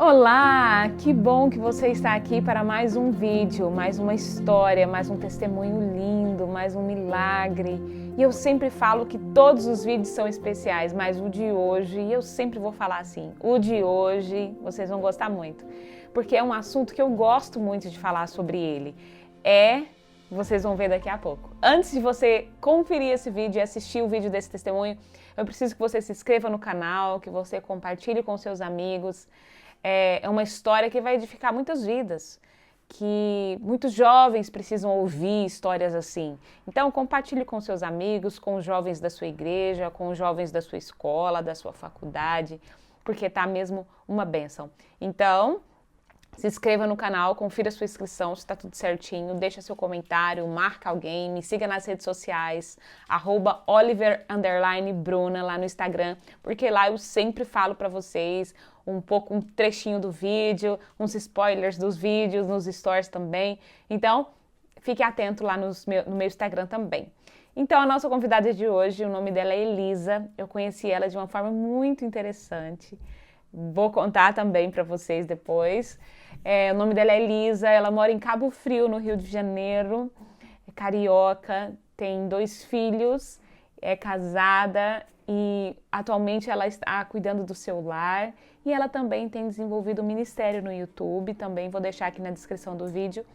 Olá, que bom que você está aqui para mais um vídeo, mais uma história, mais um testemunho lindo, mais um milagre. E eu sempre falo que todos os vídeos são especiais, mas o de hoje, e eu sempre vou falar assim, o de hoje vocês vão gostar muito, porque é um assunto que eu gosto muito de falar sobre ele. Vocês vão ver daqui a pouco. Antes de você conferir esse vídeo e assistir o vídeo desse testemunho, eu preciso que você se inscreva no canal, que você compartilhe com seus amigos. É uma história que vai edificar muitas vidas, que muitos jovens precisam ouvir histórias assim. Então, compartilhe com seus amigos, com os jovens da sua igreja, com os jovens da sua escola, da sua faculdade, porque tá mesmo uma bênção. Então, se inscreva no canal, confira sua inscrição, se está tudo certinho, deixa seu comentário, marca alguém, me siga nas redes sociais, @Oliver_Bruna lá no Instagram, porque lá eu sempre falo para vocês um trechinho do vídeo, uns spoilers dos vídeos, nos stories também. Então, fique atento lá no meu Instagram também. Então, a nossa convidada de hoje, o nome dela é Elisa, eu conheci ela de uma forma muito interessante. Vou contar também para vocês depois. O nome dela é Elisa, ela mora em Cabo Frio, no Rio de Janeiro, é carioca, tem 2 filhos, é casada e atualmente ela está cuidando do seu lar e ela também tem desenvolvido um ministério no YouTube, também vou deixar aqui na descrição do vídeo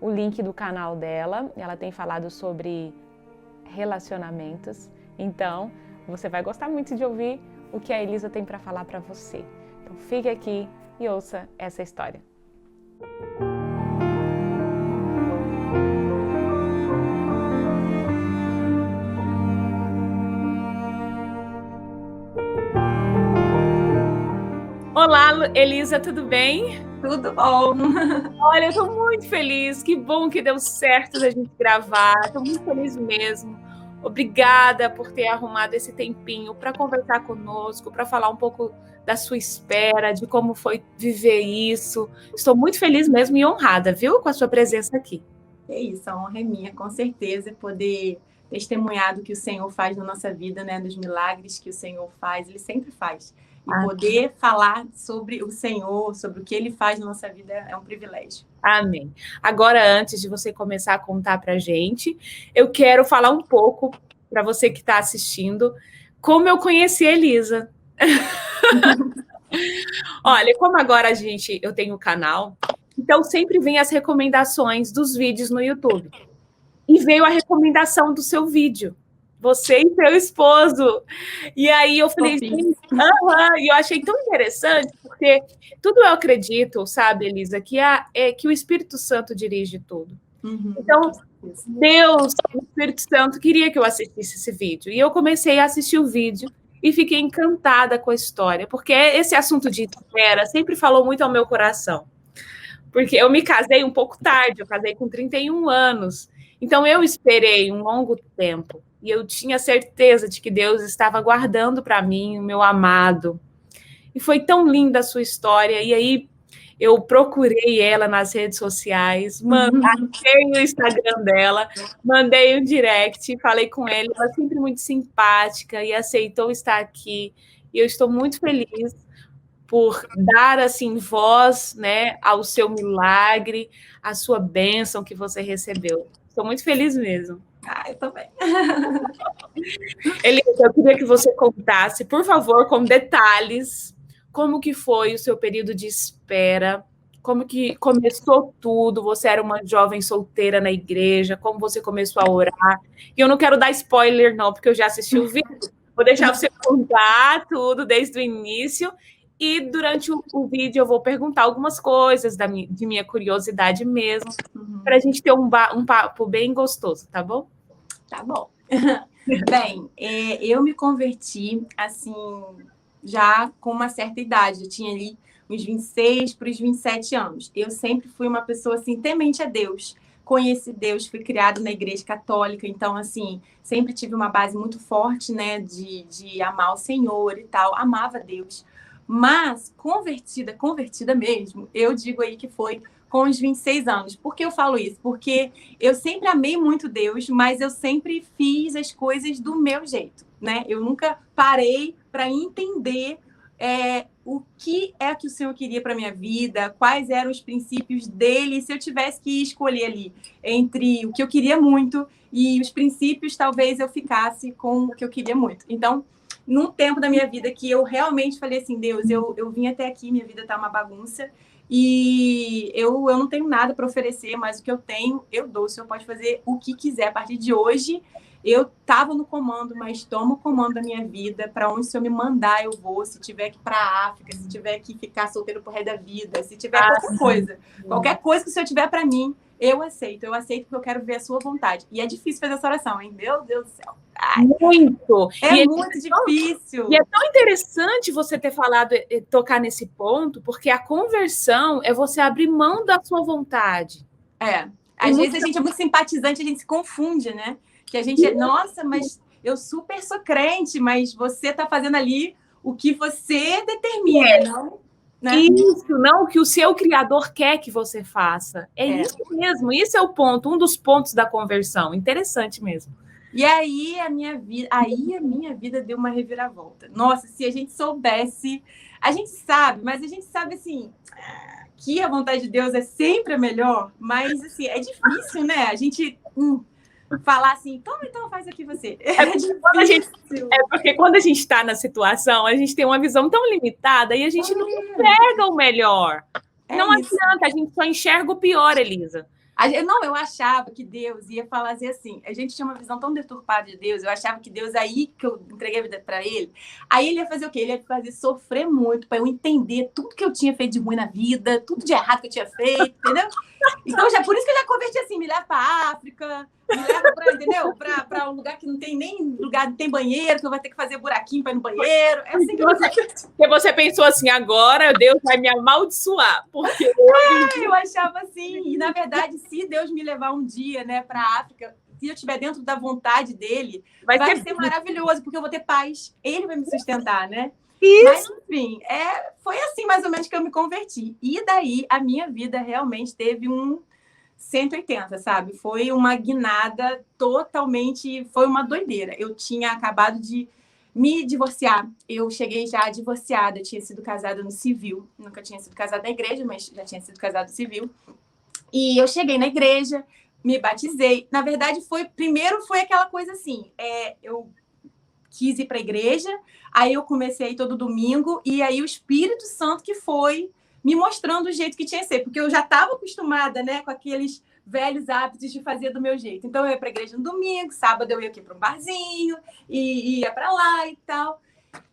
o link do canal dela. Ela tem falado sobre relacionamentos, então você vai gostar muito de ouvir o que a Elisa tem para falar para você. Então fique aqui e ouça essa história. Olá, Elisa, tudo bem? Tudo bom. Olha, eu tô muito feliz, que bom que deu certo da gente gravar, tô muito feliz mesmo. Obrigada por ter arrumado esse tempinho para conversar conosco, para falar um pouco da sua espera, de como foi viver isso. Estou muito feliz mesmo e honrada, viu, com a sua presença aqui. É isso, a honra é minha, com certeza, poder testemunhar do que o Senhor faz na nossa vida, né, dos milagres que o Senhor faz, Ele sempre faz. E poder falar sobre o Senhor, sobre o que Ele faz na nossa vida é um privilégio. Amém. Agora, antes de você começar a contar para a gente, eu quero falar um pouco para você que está assistindo, como eu conheci a Elisa. Olha, como agora eu tenho o canal, então sempre vem as recomendações dos vídeos no YouTube. E veio a recomendação do seu vídeo, você e seu esposo. E aí eu falei, gente, e eu achei tão interessante, porque tudo eu acredito, sabe, Elisa, que o Espírito Santo dirige tudo. Então, Deus, o Espírito Santo, queria que eu assistisse esse vídeo. E eu comecei a assistir o vídeo e fiquei encantada com a história, porque esse assunto de espera sempre falou muito ao meu coração. Porque eu me casei um pouco tarde, eu casei com 31 anos. Então, eu esperei um longo tempo e eu tinha certeza de que Deus estava guardando para mim o meu amado. E foi tão linda a sua história. E aí, eu procurei ela nas redes sociais, achei o Instagram dela, mandei um direct, falei com ela. Ela é sempre muito simpática e aceitou estar aqui. E eu estou muito feliz por dar, assim, voz, né, ao seu milagre, à sua bênção que você recebeu. Estou muito feliz mesmo. Eu também. Elisa, eu queria que você contasse, por favor, com detalhes, como que foi o seu período de espera, como que começou tudo, você era uma jovem solteira na igreja, como você começou a orar. E eu não quero dar spoiler, não, porque eu já assisti o vídeo. Vou deixar você contar tudo desde o início. E durante o vídeo eu vou perguntar algumas coisas de minha curiosidade mesmo, para a gente ter um papo bem gostoso, tá bom? Tá bom. Bem, eu me converti, assim, já com uma certa idade. Eu tinha ali uns 26 para os 27 anos. Eu sempre fui uma pessoa, assim, temente a Deus. Conheci Deus, fui criada na igreja católica, então, assim, sempre tive uma base muito forte, né, de amar o Senhor e tal. Amava Deus. Mas convertida mesmo, eu digo aí que foi com os 26 anos. Por que eu falo isso? Porque eu sempre amei muito Deus, mas eu sempre fiz as coisas do meu jeito, né? Eu nunca parei para entender o que é que o Senhor queria para minha vida, quais eram os princípios dele, se eu tivesse que escolher ali entre o que eu queria muito e os princípios, talvez eu ficasse com o que eu queria muito. Então, num tempo da minha vida que eu realmente falei assim, Deus, eu vim até aqui, minha vida tá uma bagunça, e eu não tenho nada para oferecer, mas o que eu tenho, eu dou. O Senhor pode fazer o que quiser. A partir de hoje, eu estava no comando, mas tomo o comando da minha vida. Para onde o Senhor me mandar, eu vou. Se tiver que ir para a África, se tiver que ficar solteiro pro resto da vida, se tiver qualquer coisa que o Senhor tiver para mim, eu aceito. Eu aceito porque eu quero ver a sua vontade. E é difícil fazer essa oração, hein? Meu Deus do céu. Ai, muito. É muito difícil. E é tão interessante você ter falado, tocar nesse ponto, porque a conversão é você abrir mão da sua vontade. Às vezes a gente é muito simpatizante, a gente se confunde, né? Que a gente nossa, mas eu super sou crente, mas você está fazendo ali o que você determina, não? Né? Isso, não o que o seu Criador quer que você faça. É isso mesmo, isso é o ponto, um dos pontos da conversão. Interessante mesmo. E aí a minha vida deu uma reviravolta. Nossa, se a gente soubesse, a gente sabe, mas a gente sabe assim que a vontade de Deus é sempre a melhor, mas assim, é difícil, né? A gente falar assim, toma então, faz aqui você. Porque quando a gente está na situação, a gente tem uma visão tão limitada e a gente não enxerga o melhor. Não adianta, a gente só enxerga o pior, Elisa. Eu achava que Deus ia falar assim, a gente tinha uma visão tão deturpada de Deus, eu achava que Deus, aí que eu entreguei a vida para ele, aí ele ia fazer o quê? Ele ia fazer sofrer muito para eu entender tudo que eu tinha feito de ruim na vida, tudo de errado que eu tinha feito, entendeu? Então, por isso que eu já converti assim, me leva para África, me leva para, entendeu? Para um lugar que não tem nem lugar, não tem banheiro, que eu vou ter que fazer buraquinho para ir no banheiro. É assim que você pensou assim, agora Deus vai me amaldiçoar, porque eu achava assim, e na verdade, se Deus me levar um dia, né, para a África, se eu estiver dentro da vontade dele, vai ser maravilhoso, porque eu vou ter paz, ele vai me sustentar, né? Isso. Mas, enfim, foi assim mais ou menos que eu me converti. E daí a minha vida realmente teve um 180, sabe? Foi uma guinada totalmente, foi uma doideira. Eu tinha acabado de me divorciar. Eu cheguei já divorciada, eu tinha sido casada no civil. Nunca tinha sido casada na igreja, mas já tinha sido casada no civil. E eu cheguei na igreja, me batizei. Na verdade, primeiro foi aquela coisa assim, eu quis ir para a igreja, aí eu comecei a ir todo domingo, e aí o Espírito Santo que foi me mostrando o jeito que tinha que ser, porque eu já estava acostumada, né, com aqueles velhos hábitos de fazer do meu jeito. Então eu ia para a igreja no domingo, sábado eu ia aqui para um barzinho, e ia para lá e tal.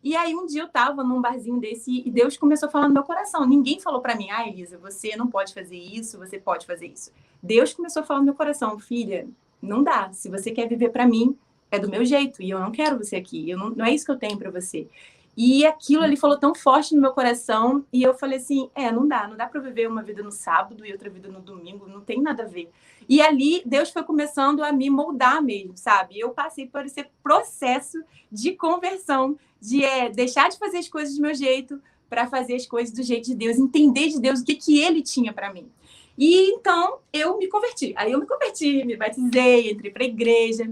E aí um dia eu estava num barzinho desse e Deus começou a falar no meu coração. Ninguém falou para mim, Elisa, você não pode fazer isso, você pode fazer isso. Deus começou a falar no meu coração, filha, não dá. Se você quer viver para mim, é do meu jeito, e eu não quero você aqui, não é isso que eu tenho para você. E aquilo ali falou tão forte no meu coração, e eu falei assim, não dá para viver uma vida no sábado e outra vida no domingo, não tem nada a ver. E ali, Deus foi começando a me moldar mesmo, sabe? Eu passei por esse processo de conversão, de deixar de fazer as coisas do meu jeito para fazer as coisas do jeito de Deus, entender de Deus o que Ele tinha para mim. E então, eu me converti. Aí eu me converti, me batizei, entrei para a igreja.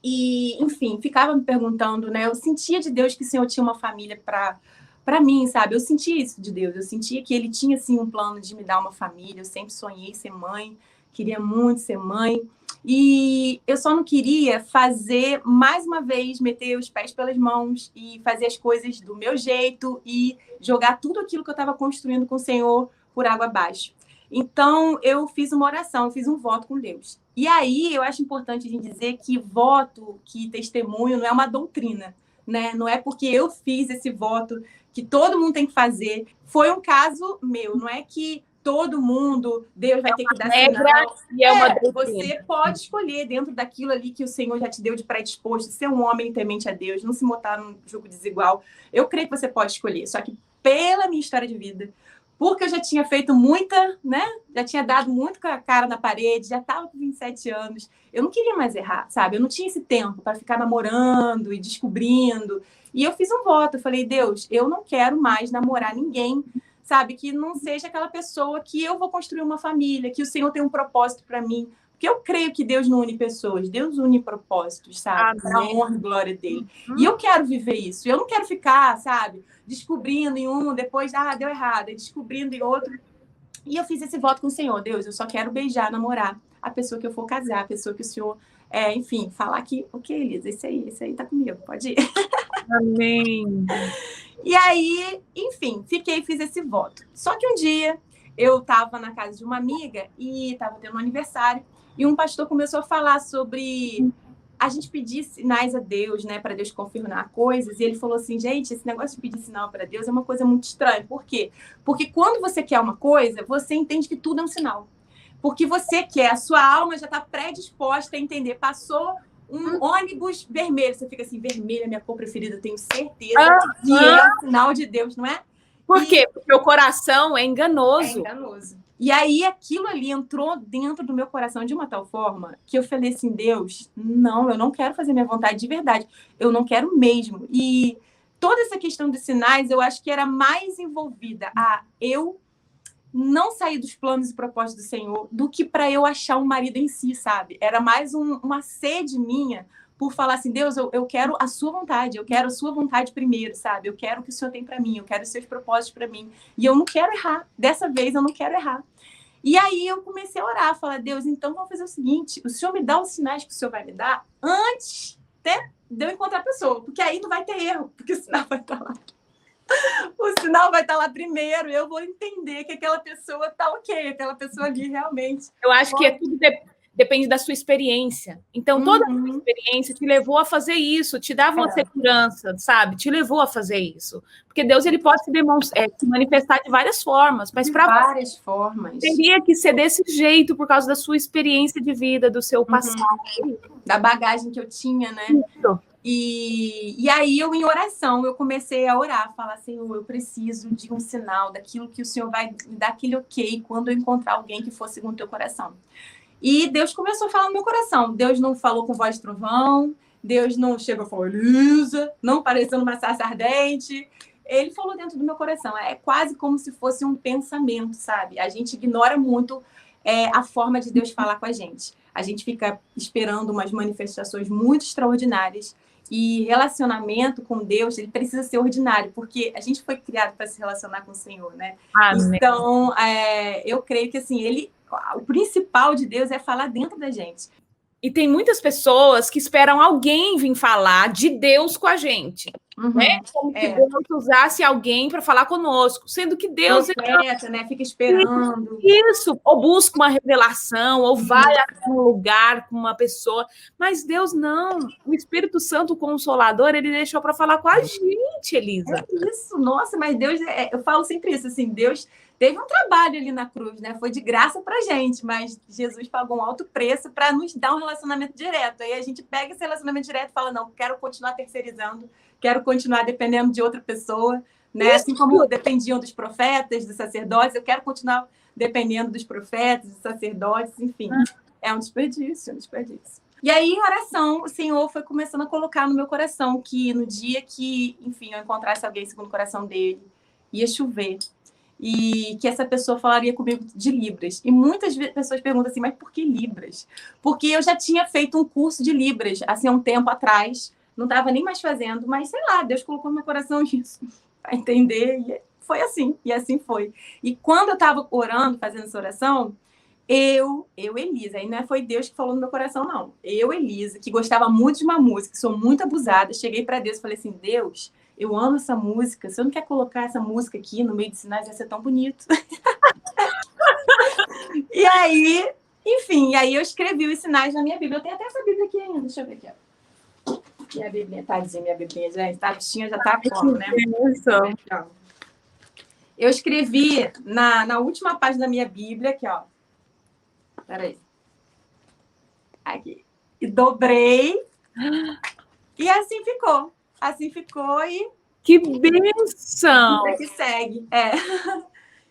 E, enfim, ficava me perguntando, né? Eu sentia de Deus que o Senhor tinha uma família para mim, sabe? Eu sentia isso de Deus. Eu sentia que Ele tinha, assim, um plano de me dar uma família. Eu sempre sonhei ser mãe, queria muito ser mãe. E eu só não queria fazer, mais uma vez, meter os pés pelas mãos e fazer as coisas do meu jeito e jogar tudo aquilo que eu estava construindo com o Senhor por água abaixo. Então, eu fiz uma oração, eu fiz um voto com Deus. E aí, eu acho importante a gente dizer que voto, que testemunho, não é uma doutrina, né? Não é porque eu fiz esse voto que todo mundo tem que fazer. Foi um caso meu, não é que todo mundo, Deus vai ter que dar sinal. Você pode escolher dentro daquilo ali que o Senhor já te deu de predisposto, ser um homem temente a Deus, não se botar num jogo desigual. Eu creio que você pode escolher, só que pela minha história de vida, porque eu já tinha feito muita, né? Já tinha dado muito com a cara na parede, já estava com 27 anos. Eu não queria mais errar, sabe? Eu não tinha esse tempo para ficar namorando e descobrindo. E eu fiz um voto, eu falei, Deus, eu não quero mais namorar ninguém, sabe? Que não seja aquela pessoa que eu vou construir uma família, que o Senhor tem um propósito para mim. Porque eu creio que Deus não une pessoas, Deus une propósitos, sabe? Para a honra e glória dele. E eu quero viver isso. Eu não quero ficar, sabe, descobrindo em um, depois, deu errado, e descobrindo em outro. E eu fiz esse voto com o Senhor. Deus, eu só quero beijar, namorar a pessoa que eu for casar, a pessoa que o Senhor, enfim, falar que, ok, Elisa, esse aí tá comigo, pode ir. Amém. E aí, enfim, fiz esse voto. Só que um dia eu estava na casa de uma amiga e estava tendo um aniversário e um pastor começou a falar sobre a gente pedir sinais a Deus, né, para Deus confirmar coisas. E ele falou assim, gente, esse negócio de pedir sinal para Deus é uma coisa muito estranha. Por quê? Porque quando você quer uma coisa, você entende que tudo é um sinal. Porque você quer, a sua alma já está predisposta a entender. Passou um ônibus vermelho, você fica assim, vermelho é minha cor preferida, tenho certeza que é o sinal de Deus, não é? Por quê? Porque o coração é enganoso. É enganoso. E aí aquilo ali entrou dentro do meu coração de uma tal forma que eu falei assim, Deus, não, eu não quero fazer minha vontade de verdade, eu não quero mesmo. E toda essa questão dos sinais, eu acho que era mais envolvida a eu não sair dos planos e propósitos do Senhor do que para eu achar um marido em si, sabe? Era mais uma sede minha por falar assim, Deus, eu quero a sua vontade, eu quero a sua vontade primeiro, sabe? Eu quero o que o Senhor tem para mim, eu quero os seus propósitos para mim. E eu não quero errar, dessa vez eu não quero errar. E aí eu comecei a orar, falar, Deus, então vamos fazer o seguinte, o Senhor me dá os sinais que o Senhor vai me dar antes de eu encontrar a pessoa, porque aí não vai ter erro, porque o sinal vai estar lá. O sinal vai estar lá primeiro, eu vou entender que aquela pessoa está ok, aquela pessoa ali realmente. Eu acho que tudo depende da sua experiência. Então, toda a sua experiência te levou a fazer isso, te dava uma segurança, sabe? Te levou a fazer isso. Porque Deus, ele pode se manifestar de várias formas, mas para várias formas. Teria que ser desse jeito, por causa da sua experiência de vida, do seu passado. Da bagagem que eu tinha, né? Isso. E aí eu, em oração, eu comecei a orar, falar, Senhor, eu preciso de um sinal daquilo que o Senhor vai me dar aquele ok quando eu encontrar alguém que for segundo o teu coração. E Deus começou a falar no meu coração. Deus não falou com voz de trovão, Deus não chegou e falou, Elisa, não parecendo uma sarça ardente. Ele falou dentro do meu coração. É quase como se fosse um pensamento, sabe? A gente ignora muito a forma de Deus falar com a gente. A gente fica esperando umas manifestações muito extraordinárias. E relacionamento com Deus, ele precisa ser ordinário, porque a gente foi criado para se relacionar com o Senhor, né? Amém. Então, eu creio que assim, o principal de Deus é falar dentro da gente. E tem muitas pessoas que esperam alguém vir falar de Deus com a gente. Né? Como se Deus usasse alguém para falar conosco, sendo que Deus né? Fica esperando. Isso, ou busca uma revelação, ou vai a um lugar com uma pessoa, mas Deus não. O Espírito Santo, o Consolador, ele deixou para falar com a gente, Elisa. É isso, nossa, mas Deus, eu falo sempre isso, assim, Deus teve um trabalho ali na cruz, né? Foi de graça pra gente, mas Jesus pagou um alto preço para nos dar um relacionamento direto. Aí a gente pega esse relacionamento direto e fala, não, quero continuar terceirizando, quero continuar dependendo de outra pessoa, né? Assim como dependiam dos profetas, dos sacerdotes, eu quero continuar dependendo dos profetas, dos sacerdotes, enfim. É um desperdício, E aí, em oração, o Senhor foi começando a colocar no meu coração que no dia que, enfim, eu encontrasse alguém segundo o coração dele, ia chover. E que essa pessoa falaria comigo de Libras. E muitas pessoas perguntam assim, mas por que Libras? Porque eu já tinha feito um curso de Libras, assim, há um tempo atrás. Não estava nem mais fazendo, mas sei lá, Deus colocou no meu coração isso, para entender. E foi assim, e assim foi. E quando eu estava orando, fazendo essa oração, eu, Elisa, aí não foi Deus que falou no meu coração, não. Eu, Elisa, que gostava muito de uma música, que sou muito abusada, cheguei para Deus e falei assim, Deus, eu amo essa música, você não quer colocar essa música aqui no meio de sinais, vai ser tão bonito. E aí, enfim, aí eu escrevi os sinais na minha Bíblia. Eu tenho até essa Bíblia aqui ainda, deixa eu ver aqui, ó. Minha Bíblia, tadinha, minha Bíblia, gente, tá, a bichinha já tá como, né? Eu escrevi na última página da minha Bíblia, aqui, ó. Peraí. Aqui. E dobrei. E assim ficou. Assim ficou e... Que bênção! Que segue.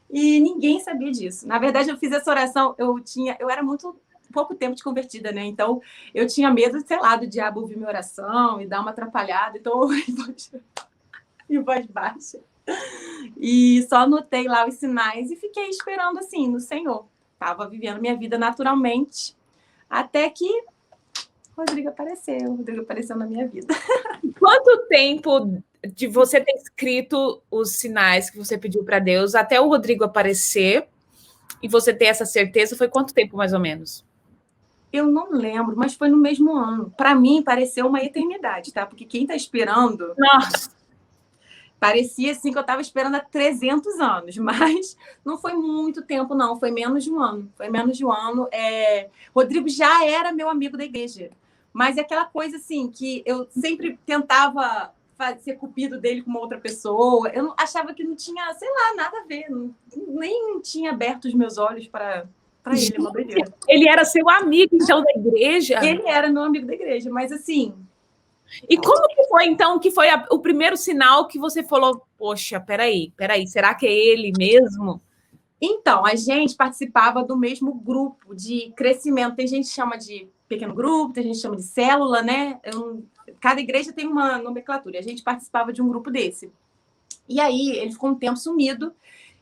E ninguém sabia disso. Na verdade, eu fiz essa oração, eu era muito pouco tempo de convertida, né? Então, eu tinha medo, sei lá, do diabo ouvir minha oração e dar uma atrapalhada. Então, em voz baixa. E só anotei lá os sinais e fiquei esperando, assim, no Senhor. Estava vivendo minha vida naturalmente. Até que o Rodrigo apareceu na minha vida. Quanto tempo de você ter escrito os sinais que você pediu para Deus até o Rodrigo aparecer e você ter essa certeza, foi quanto tempo mais ou menos? Eu não lembro, mas foi no mesmo ano. Para mim, pareceu uma eternidade, tá? Porque quem está esperando... Nossa! Parecia assim que eu estava esperando há 300 anos, mas não foi muito tempo, não. Foi menos de um ano. Foi menos de um ano. Rodrigo já era meu amigo da igreja. Mas é aquela coisa assim, que eu sempre tentava ser cupido dele com uma outra pessoa. Eu achava que não tinha, sei lá, nada a ver. Nem tinha aberto os meus olhos para ele. Uma doideira. Ele era seu amigo, então, da igreja? Ele era meu amigo da igreja, mas assim... E como que foi, então, que foi o primeiro sinal que você falou, poxa, peraí, será que é ele mesmo? Então, a gente participava do mesmo grupo de crescimento. Tem gente que chama de pequeno grupo, tem gente que chama de célula, né? Cada igreja tem uma nomenclatura. A gente participava de um grupo desse. E aí, ele ficou um tempo sumido.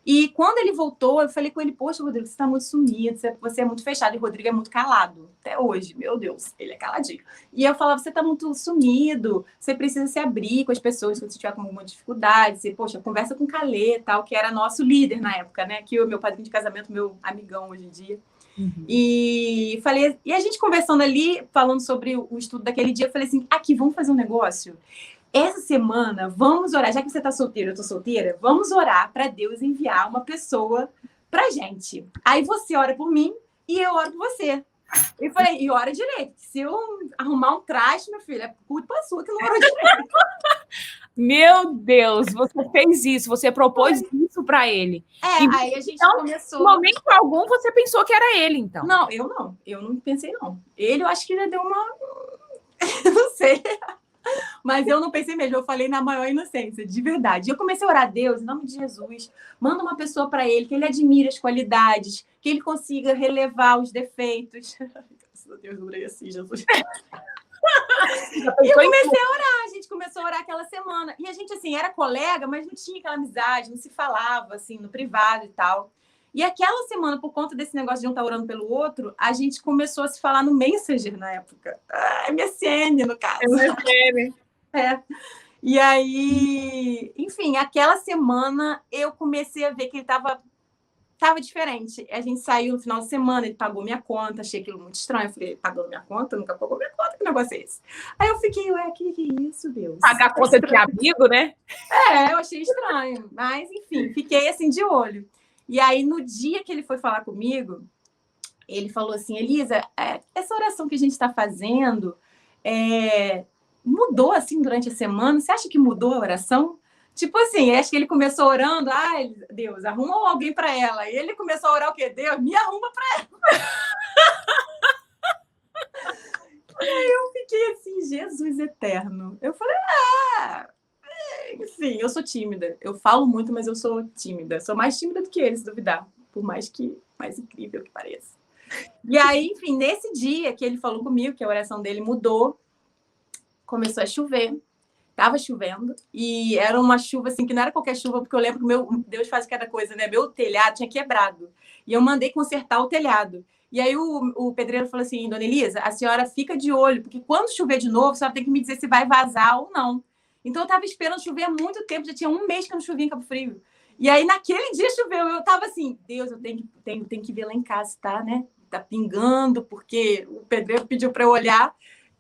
E quando ele voltou, eu falei com ele, poxa, Rodrigo, você está muito sumido, você é muito fechado. E o Rodrigo é muito calado, até hoje, meu Deus, ele é caladinho. E eu falava, você está muito sumido, você precisa se abrir com as pessoas, se você tiver com alguma dificuldade, você, poxa, conversa com o Calê, tal, que era nosso líder na época, né? Que o meu padrinho de casamento, meu amigão hoje em dia. Uhum. E falei, e a gente conversando ali, falando sobre o estudo daquele dia, eu falei assim, aqui, vamos fazer um negócio? Essa semana, vamos orar, já que você está solteira, eu estou solteira, vamos orar para Deus enviar uma pessoa para gente. Aí você ora por mim e eu oro por você. Eu falei, e ora direito. Se eu arrumar um traste, meu filho, é culpa sua que não orou direito. Meu Deus, você fez isso, você propôs isso para ele. Aí a gente começou... Em momento algum, você pensou que era ele, então? Não, eu não pensei, não. Ele, eu acho que já deu uma... não sei... Mas eu não pensei mesmo, eu falei na maior inocência, de verdade. Eu comecei a orar a Deus, em nome de Jesus, manda uma pessoa para ele, que ele admire as qualidades, que ele consiga relevar os defeitos. Graças a Deus, orei assim, Jesus. E eu comecei a orar, a gente começou a orar aquela semana. E a gente, assim, era colega, mas não tinha aquela amizade, não se falava, assim, no privado e tal. E aquela semana, por conta desse negócio de um estar orando pelo outro, a gente começou a se falar no Messenger na época. MSN, no caso. MSN. E aí, enfim, aquela semana eu comecei a ver que ele estava diferente. A gente saiu no final de semana, ele pagou minha conta, achei aquilo muito estranho. Eu falei, pagou minha conta? Nunca pagou minha conta, que negócio é esse? Aí eu fiquei, ué, que é isso, Deus? Pagar a conta de amigo, né? Eu achei estranho. Mas, enfim, fiquei assim de olho. E aí, no dia que ele foi falar comigo, ele falou assim, Elisa, essa oração que a gente está fazendo mudou assim durante a semana? Você acha que mudou a oração? Tipo assim, acho que ele começou orando, ai, Deus, arruma alguém para ela. E ele começou a orar o quê? Deus, me arruma para ela. E aí eu fiquei assim, Jesus eterno. Eu falei, enfim, eu sou tímida. Eu falo muito, mas eu sou tímida. Sou mais tímida do que ele, se duvidar. Por mais incrível que pareça. E aí, enfim, nesse dia que ele falou comigo, que a oração dele mudou, começou a chover. Tava chovendo. E era uma chuva, assim, que não era qualquer chuva, porque eu lembro que Deus faz cada coisa, né? Meu telhado tinha quebrado. E eu mandei consertar o telhado. E aí o pedreiro falou assim, dona Elisa, a senhora fica de olho, porque quando chover de novo, a senhora tem que me dizer se vai vazar ou não. Então, eu estava esperando chover há muito tempo, já tinha um mês que eu não chovia em Cabo Frio. E aí, naquele dia choveu, eu estava assim, Deus, eu tenho que ver lá em casa, tá, né? Tá pingando, porque o pedreiro pediu para eu olhar.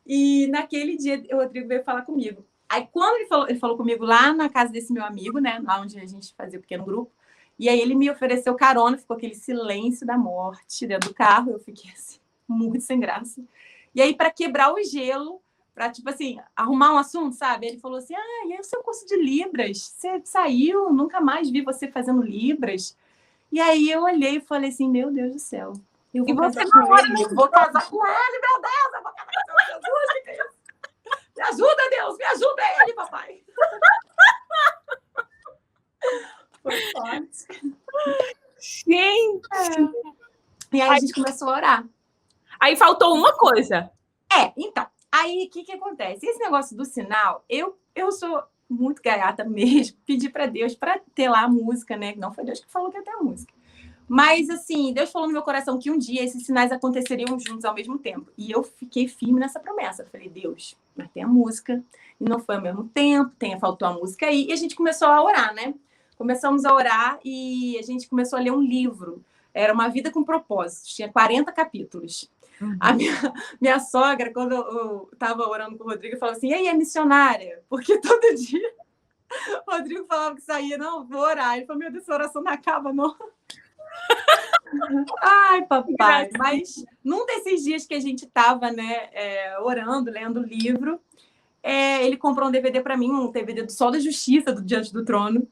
E naquele dia, o Rodrigo veio falar comigo. Aí, quando ele falou comigo lá na casa desse meu amigo, né? Lá onde a gente fazia o pequeno grupo. E aí, ele me ofereceu carona, ficou aquele silêncio da morte dentro do carro. Eu fiquei assim, muito sem graça. E aí, para quebrar o gelo, para, tipo assim, arrumar um assunto, sabe? Ele falou assim, e aí o seu curso de Libras? Você saiu, nunca mais vi você fazendo Libras. E aí eu olhei e falei assim, meu Deus do céu. Eu vou casar com ele, eu vou casar com ele, meu Deus, eu vou casar com Jesus, que é isso? Me ajuda, Deus, me ajuda ele, papai. Foi forte. Gente! E aí a gente começou a orar. Aí faltou uma coisa. Então. Aí, o que acontece? Esse negócio do sinal, eu sou muito gaiata mesmo. Pedi para Deus para ter lá a música, né? Não foi Deus que falou que ia ter a música. Mas, assim, Deus falou no meu coração que um dia esses sinais aconteceriam juntos ao mesmo tempo. E eu fiquei firme nessa promessa. Eu falei, Deus, mas tem a música. E não foi ao mesmo tempo, faltou a música aí. E a gente começou a orar, né? Começamos a orar e a gente começou a ler um livro. Era Uma Vida com Propósitos. Tinha 40 capítulos. A minha sogra, quando eu estava orando com o Rodrigo, falava assim, e aí, é missionária? Porque todo dia o Rodrigo falava que saía, não, vou orar. Ele falou, meu Deus, essa oração não acaba, não. Ai, papai. Mas num desses dias que a gente estava, né, orando, lendo o livro, ele comprou um DVD para mim, um DVD do Sol da Justiça, do Diante do Trono,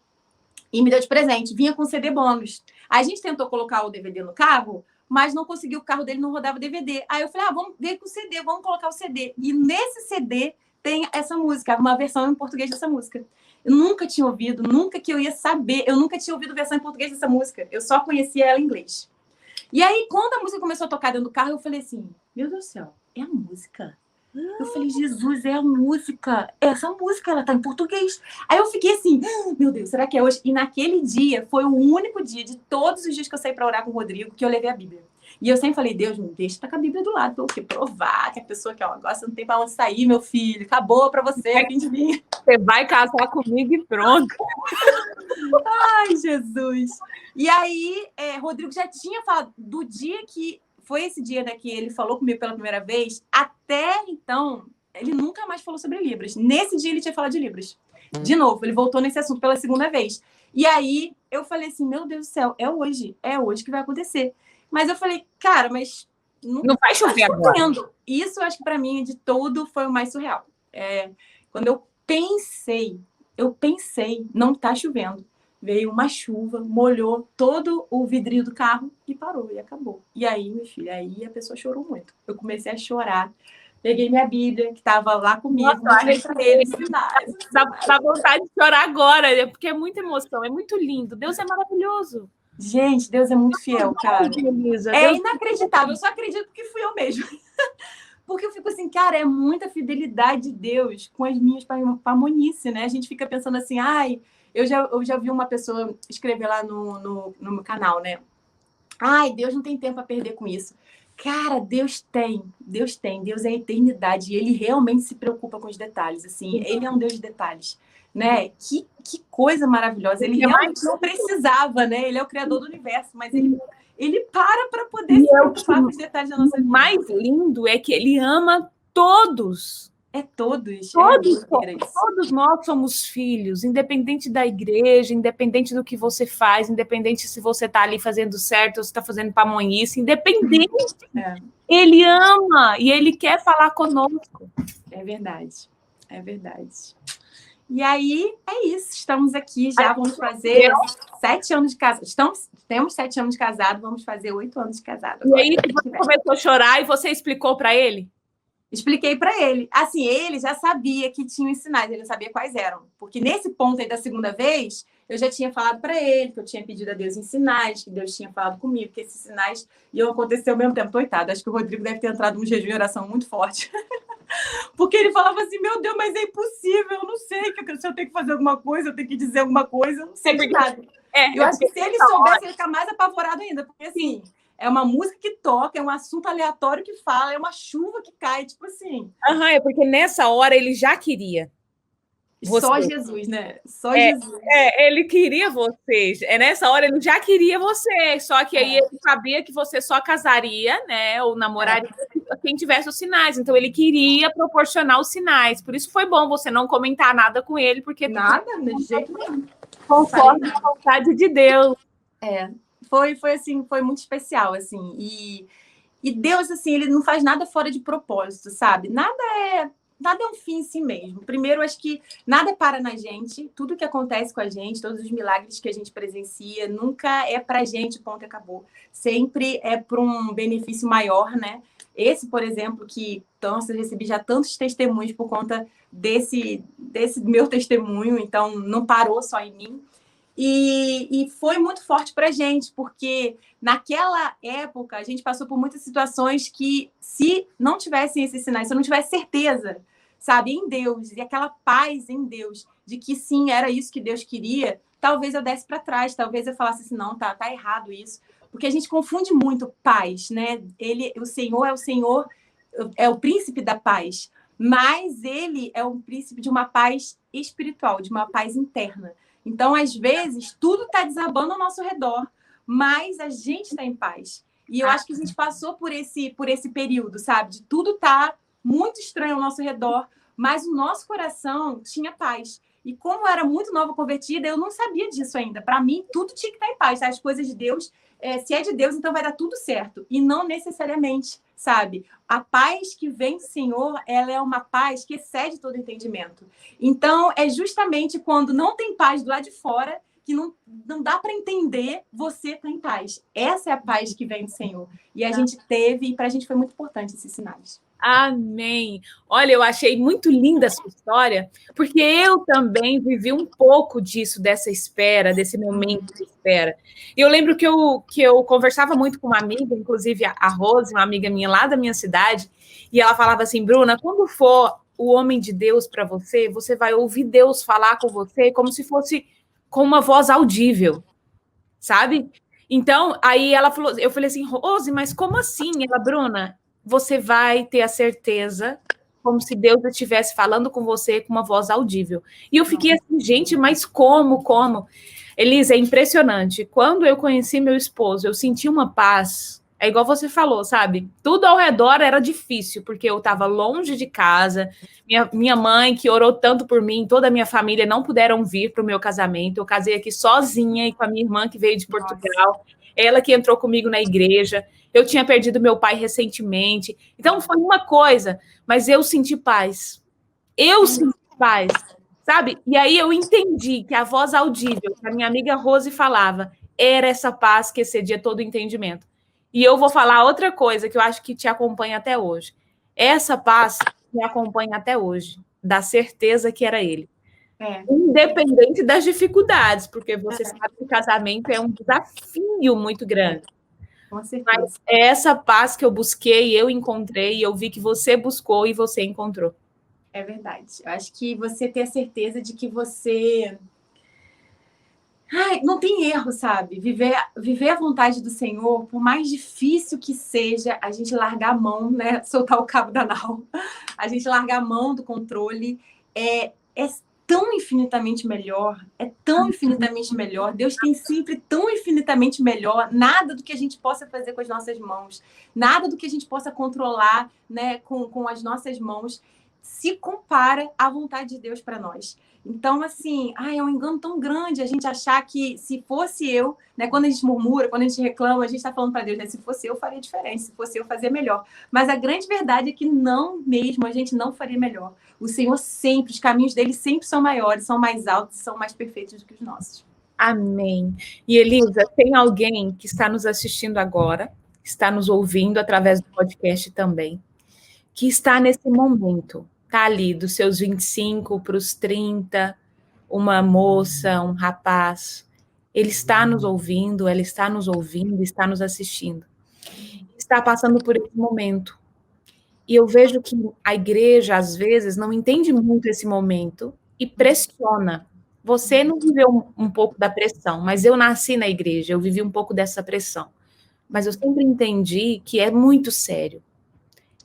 e me deu de presente. Vinha com CD bônus. Aí a gente tentou colocar o DVD no carro, mas não conseguiu, o carro dele não rodava DVD. Aí eu falei, vamos ver com o CD, vamos colocar o CD. E nesse CD tem essa música, uma versão em português dessa música. Eu nunca tinha ouvido, nunca que eu ia saber, eu nunca tinha ouvido versão em português dessa música. Eu só conhecia ela em inglês. E aí, quando a música começou a tocar dentro do carro, eu falei assim, meu Deus do céu, é a música. Eu falei, Jesus, é a música. Essa música, ela tá em português. Aí eu fiquei assim, meu Deus, será que é hoje? E naquele dia, foi o único dia de todos os dias que eu saí para orar com o Rodrigo, que eu levei a Bíblia. E eu sempre falei, Deus, não deixa estar com a Bíblia do lado, porque provar que a pessoa que gosta não tem para onde sair, meu filho. Acabou para você, fim de mim. Você vai casar comigo e pronto. Ai, Jesus. E aí, Rodrigo já tinha falado do dia que... Foi esse dia, né, que ele falou comigo pela primeira vez. Até então, ele nunca mais falou sobre Libras. Nesse dia, ele tinha falado de Libras. De novo, ele voltou nesse assunto pela segunda vez. E aí, eu falei assim, meu Deus do céu, é hoje que vai acontecer. Mas eu falei, cara, mas... Não vai chover agora. Isso, eu acho que para mim, de tudo, foi o mais surreal. Quando eu pensei, não tá chovendo. Veio uma chuva, molhou todo o vidrinho do carro e parou, e acabou. E aí, meu filho, aí a pessoa chorou muito. Eu comecei a chorar. Peguei minha Bíblia, que estava lá comigo, mostrei para ele, sinais. Dá vontade de chorar agora, porque é muita emoção, é muito lindo. Deus é maravilhoso. Gente, Deus é muito fiel, cara. Deus... inacreditável, eu só acredito que fui eu mesmo. Porque eu fico assim, cara, é muita fidelidade de Deus com as minhas pamonice, né? A gente fica pensando assim, ai... Eu já vi uma pessoa escrever lá no meu canal, né? Ai, Deus não tem tempo a perder com isso. Cara, Deus tem. Deus é a eternidade. E Ele realmente se preocupa com os detalhes. Assim, Ele é um Deus de detalhes. Né? Que coisa maravilhosa. Ele realmente não precisava, né? Ele é o criador do universo, mas ele para poder se preocupar com os detalhes da nossa vida. O mais lindo é que Ele ama todos. Todos nós somos filhos, independente da igreja, independente do que você faz, independente se você está ali fazendo certo ou se está fazendo pamonhice, independente, Ele ama e Ele quer falar conosco. É verdade. E aí, é isso, estamos aqui já, vamos fazer 7 anos de casado. Temos 7 anos de casado, vamos fazer 8 anos de casado. E aí, você começou a chorar e você explicou para ele? Expliquei para ele. Assim, ele já sabia que tinha os sinais, ele sabia quais eram. Porque nesse ponto aí da segunda vez, eu já tinha falado para ele que eu tinha pedido a Deus em sinais, que Deus tinha falado comigo, que esses sinais iam acontecer ao mesmo tempo. Coitado, acho que o Rodrigo deve ter entrado num jejum e oração muito forte. Porque ele falava assim, meu Deus, mas é impossível, eu não sei, se eu tenho que fazer alguma coisa, eu tenho que dizer alguma coisa, eu não sei de nada. Eu acho que se ele soubesse, ele ia ficar mais apavorado ainda, porque assim... É uma música que toca, é um assunto aleatório que fala, é uma chuva que cai, tipo assim. É porque nessa hora ele já queria. Só Jesus, né? Só Jesus. Ele queria vocês. Nessa hora ele já queria você. Só que aí ele sabia que você só casaria, né? Ou namoraria quem tivesse os sinais. Então ele queria proporcionar os sinais. Por isso foi bom você não comentar nada com ele, porque nada, de jeito nenhum. Conforme a vontade de Deus. Foi assim, foi muito especial, assim. E Deus, assim, ele não faz nada fora de propósito, sabe? Nada é um fim em si mesmo. Primeiro, acho que nada para na gente. Tudo que acontece com a gente, todos os milagres que a gente presencia, nunca é pra gente, ponto, acabou. Sempre é para um benefício maior, né? Esse, por exemplo, eu recebi já tantos testemunhos por conta desse meu testemunho, então não parou só em mim. E foi muito forte para a gente, porque naquela época a gente passou por muitas situações que, se não tivessem esses sinais, se eu não tivesse certeza, sabe, em Deus, e aquela paz em Deus, de que sim, era isso que Deus queria, talvez eu desse para trás, talvez eu falasse assim, não, tá errado isso, porque a gente confunde muito paz, né? O Senhor, é o príncipe da paz, mas ele é um príncipe de uma paz espiritual, de uma paz interna. Então, às vezes, tudo está desabando ao nosso redor, mas a gente está em paz. E eu acho que a gente passou por esse período, sabe? De tudo tá muito estranho ao nosso redor, mas o nosso coração tinha paz. E como eu era muito nova convertida, eu não sabia disso ainda. Para mim, tudo tinha que estar em paz. As coisas de Deus, se é de Deus, então vai dar tudo certo. E não necessariamente, sabe? A paz que vem do Senhor, ela é uma paz que excede todo entendimento. Então, é justamente quando não tem paz do lado de fora que não dá para entender, você está em paz. Essa é a paz que vem do Senhor. E a gente teve, e para a gente foi muito importante esses sinais. Amém. Olha, eu achei muito linda a sua história, porque eu também vivi um pouco disso, dessa espera, desse momento de espera. E eu lembro que eu conversava muito com uma amiga, inclusive a Rose, uma amiga minha lá da minha cidade, e ela falava assim, Bruna, quando for o homem de Deus para você, você vai ouvir Deus falar com você como se fosse com uma voz audível, sabe? Então, aí ela falou, eu falei assim, Rose, mas como assim? Ela, Bruna, você vai ter a certeza como se Deus estivesse falando com você com uma voz audível. E eu fiquei assim, gente, mas como? Elisa, é impressionante. Quando eu conheci meu esposo, eu senti uma paz. É igual você falou, sabe? Tudo ao redor era difícil, porque eu estava longe de casa. Minha mãe, que orou tanto por mim, toda a minha família não puderam vir para o meu casamento. Eu casei aqui sozinha e com a minha irmã que veio de Portugal. Ela que entrou comigo na igreja. Eu tinha perdido meu pai recentemente. Então, foi uma coisa, mas eu senti paz. Eu senti paz, sabe? E aí eu entendi que a voz audível que a minha amiga Rose falava era essa paz que excedia todo o entendimento. E eu vou falar outra coisa que eu acho que te acompanha até hoje. Essa paz me acompanha até hoje, da certeza que era ele. Independente das dificuldades, porque você sabe que o casamento é um desafio muito grande. Com certeza. Mas é essa paz que eu busquei, eu encontrei, e eu vi que você buscou e você encontrou. É verdade. Eu acho que você ter a certeza de que você... não tem erro, sabe? Viver a vontade do Senhor, por mais difícil que seja, a gente largar a mão, né? Soltar o cabo da nau. A gente largar a mão do controle. É tão infinitamente melhor. É tão infinitamente melhor. Deus tem sempre tão infinitamente melhor. Nada do que a gente possa fazer com as nossas mãos. Nada do que a gente possa controlar, né, com as nossas mãos se compara à vontade de Deus para nós. Então, assim, é um engano tão grande a gente achar que se fosse eu, né, quando a gente murmura, quando a gente reclama, a gente está falando para Deus, né, se fosse eu, faria diferente, se fosse eu, fazia melhor. Mas a grande verdade é que não mesmo, a gente não faria melhor. O Senhor sempre, os caminhos dele sempre são maiores, são mais altos, são mais perfeitos do que os nossos. Amém. E Elisa, tem alguém que está nos assistindo agora, está nos ouvindo através do podcast também, que está nesse momento, está ali dos seus 25 para os 30, uma moça, um rapaz, ele está nos ouvindo, ela está nos ouvindo, está nos assistindo, está passando por esse momento. E eu vejo que a igreja, às vezes, não entende muito esse momento e pressiona. Você não viveu um pouco da pressão, mas eu nasci na igreja, eu vivi um pouco dessa pressão. Mas eu sempre entendi que é muito sério,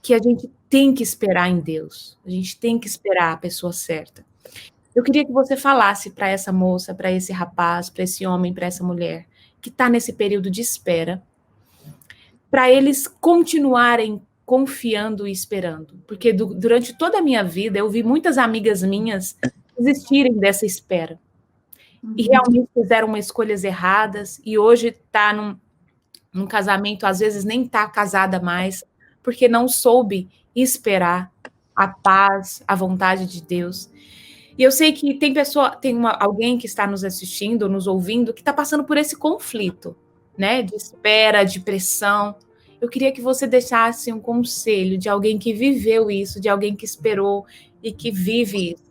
que a gente tem que esperar em Deus, a gente tem que esperar a pessoa certa. Eu queria que você falasse para essa moça, para esse rapaz, para esse homem, para essa mulher, que está nesse período de espera, para eles continuarem confiando e esperando. Porque durante toda a minha vida, eu vi muitas amigas minhas desistirem dessa espera. E realmente fizeram escolhas erradas, e hoje está num casamento, às vezes nem está casada mais, porque não soube esperar a paz, a vontade de Deus. E eu sei que tem alguém que está nos assistindo, nos ouvindo, que está passando por esse conflito, né? De espera, de pressão. Eu queria que você deixasse um conselho de alguém que viveu isso, de alguém que esperou e que vive isso.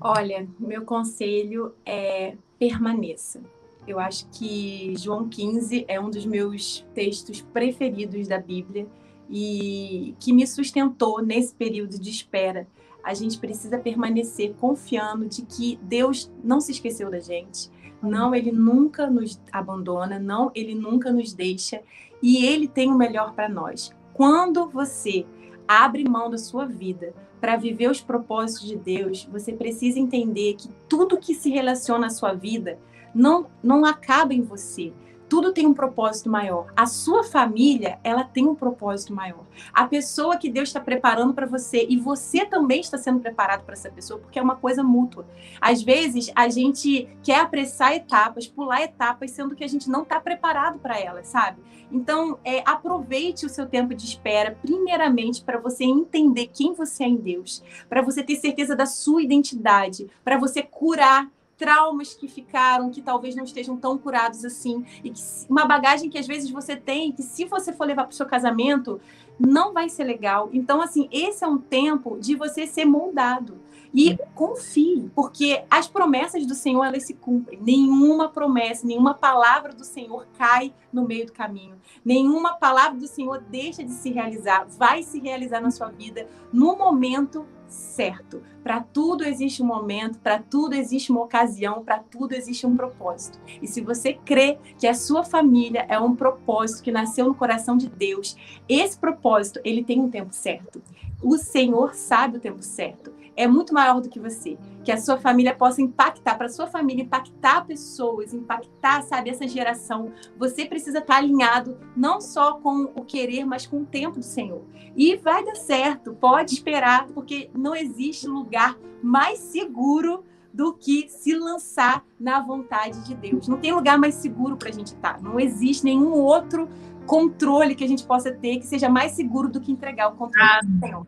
Olha, meu conselho é permaneça. Eu acho que João 15 é um dos meus textos preferidos da Bíblia e que me sustentou nesse período de espera. A gente precisa permanecer confiando de que Deus não se esqueceu da gente. Não, ele nunca nos abandona, não, ele nunca nos deixa e ele tem o melhor para nós. Quando você abre mão da sua vida para viver os propósitos de Deus, você precisa entender que tudo que se relaciona à sua vida não acaba em você. Tudo tem um propósito maior. A sua família, ela tem um propósito maior. A pessoa que Deus está preparando para você e você também está sendo preparado para essa pessoa, porque é uma coisa mútua. Às vezes, a gente quer apressar etapas, pular etapas, sendo que a gente não está preparado para elas, sabe? Então, aproveite o seu tempo de espera, primeiramente, para você entender quem você é em Deus, para você ter certeza da sua identidade, para você curar traumas que ficaram, que talvez não estejam tão curados assim, e que uma bagagem que às vezes você tem, que se você for levar para o seu casamento, não vai ser legal. Então, assim, esse é um tempo de você ser moldado. E confie, porque as promessas do Senhor, elas se cumprem. Nenhuma promessa, nenhuma palavra do Senhor cai no meio do caminho. Nenhuma palavra do Senhor deixa de se realizar. Vai se realizar na sua vida no momento certo. Para tudo existe um momento, para tudo existe uma ocasião, para tudo existe um propósito. E se você crê que a sua família é um propósito que nasceu no coração de Deus, esse propósito, ele tem um tempo certo. O Senhor sabe o tempo certo. É muito maior do que você. Que a sua família possa impactar, para a sua família impactar pessoas, impactar, sabe, essa geração. Você precisa estar alinhado não só com o querer, mas com o tempo do Senhor. E vai dar certo, pode esperar, porque não existe lugar mais seguro do que se lançar na vontade de Deus. Não tem lugar mais seguro para a gente estar. Não existe nenhum outro controle que a gente possa ter que seja mais seguro do que entregar o controle do Senhor.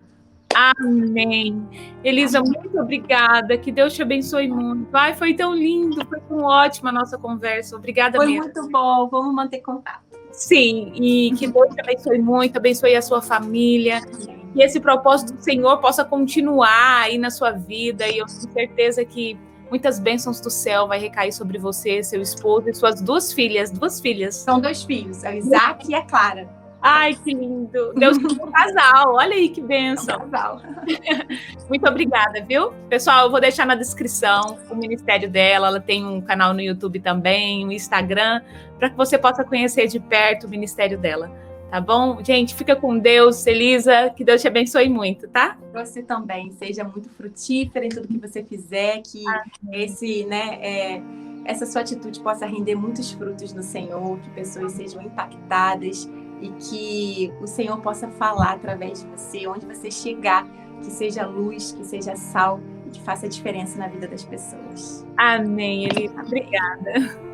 Amém. Elisa, muito obrigada. Que Deus te abençoe muito. Ai, foi tão lindo, foi tão ótima a nossa conversa. Obrigada mesmo. Foi muito bom. Vamos manter contato. Sim, e que Deus te abençoe muito, abençoe a sua família. Que esse propósito do Senhor possa continuar aí na sua vida. E eu tenho certeza que muitas bênçãos do céu vai recair sobre você, seu esposo e suas duas filhas. São 2 filhos, a Isaac e a Clara. Ai, que lindo. Deus tem um casal. Olha aí que bênção. Um casal. Muito obrigada, viu? Pessoal, eu vou deixar na descrição o ministério dela. Ela tem um canal no YouTube também, um Instagram, para que você possa conhecer de perto o ministério dela. Tá bom? Gente, fica com Deus, Elisa. Que Deus te abençoe muito, tá? Você também. Seja muito frutífera em tudo que você fizer. Que essa sua atitude possa render muitos frutos no Senhor. Que pessoas sejam impactadas. E que o Senhor possa falar através de você, onde você chegar, que seja luz, que seja sal e que faça diferença na vida das pessoas. Amém, Elisa. Obrigada.